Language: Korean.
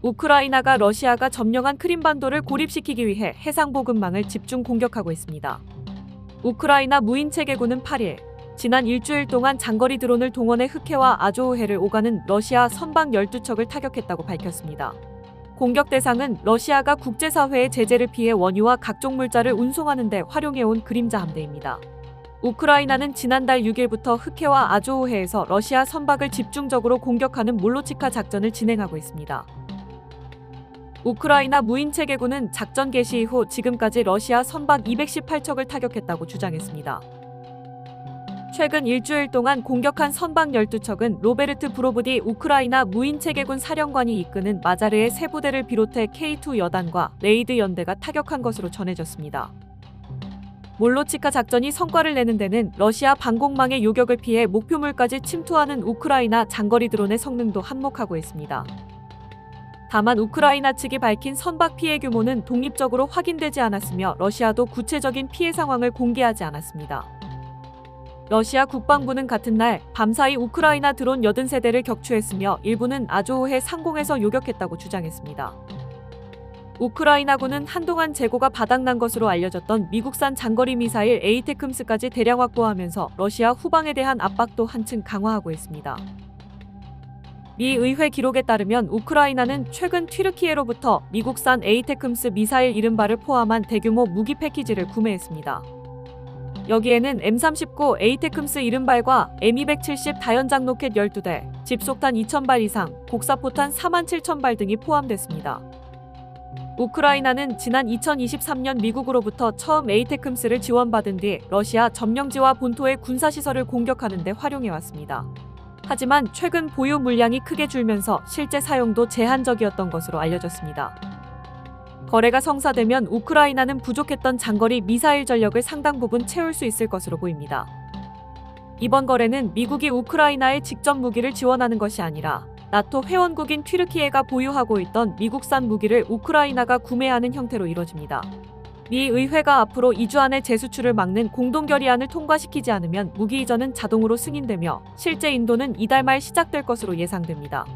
우크라이나가 러시아가 점령한 크림반도를 고립시키기 위해 해상보급망을 집중 공격하고 있습니다. 우크라이나 무인체계군은 8일, 지난 일주일 동안 장거리 드론을 동원해 흑해와 아조우해를 오가는 러시아 선박 12척을 타격했다고 밝혔습니다. 공격 대상은 러시아가 국제사회의 제재를 피해 원유와 각종 물자를 운송하는 데 활용해온 그림자 함대입니다. 우크라이나는 지난달 6일부터 흑해와 아조우해에서 러시아 선박을 집중적으로 공격하는 몰로치카 작전을 진행하고 있습니다. 우크라이나 무인체계군은 작전 개시 이후 지금까지 러시아 선박 218척을 타격했다고 주장했습니다. 최근 일주일 동안 공격한 선박 12척은 로베르트 브로브디 우크라이나 무인체계군 사령관이 이끄는 마자르의 세 부대를 비롯해 K2 여단과 레이드 연대가 타격한 것으로 전해졌습니다. 몰로치카 작전이 성과를 내는 데는 러시아 방공망의 요격을 피해 목표물까지 침투하는 우크라이나 장거리 드론의 성능도 한몫하고 있습니다. 다만 우크라이나 측이 밝힌 선박 피해 규모는 독립적으로 확인되지 않았으며 러시아도 구체적인 피해 상황을 공개하지 않았습니다. 러시아 국방부는 같은 날 밤사이 우크라이나 드론 80세대를 격추했으며 일부는 아조우해 상공에서 요격했다고 주장했습니다. 우크라이나군은 한동안 재고가 바닥난 것으로 알려졌던 미국산 장거리 미사일 에이테크므스까지 대량 확보하면서 러시아 후방에 대한 압박도 한층 강화하고 있습니다. 미 의회 기록에 따르면 우크라이나는 최근 튀르키예로부터 미국산 에이테크므스 미사일 70발을 포함한 대규모 무기 패키지를 구매했습니다. 여기에는 M39 에이테크므스 70발과 M270 다연장 로켓 12대, 집속탄 2000발 이상, 곡사포탄 47,000발 등이 포함됐습니다. 우크라이나는 지난 2023년 미국으로부터 처음 에이테크므스를 지원받은 뒤 러시아 점령지와 본토의 군사시설을 공격하는 데 활용해왔습니다. 하지만 최근 보유 물량이 크게 줄면서 실제 사용도 제한적이었던 것으로 알려졌습니다. 거래가 성사되면 우크라이나는 부족했던 장거리 미사일 전력을 상당 부분 채울 수 있을 것으로 보입니다. 이번 거래는 미국이 우크라이나에 직접 무기를 지원하는 것이 아니라 나토 회원국인 튀르키예가 보유하고 있던 미국산 무기를 우크라이나가 구매하는 형태로 이뤄집니다. 미 의회가 앞으로 2주 안에 재수출을 막는 공동결의안을 통과시키지 않으면 무기 이전은 자동으로 승인되며 실제 인도는 이달 말 시작될 것으로 예상됩니다.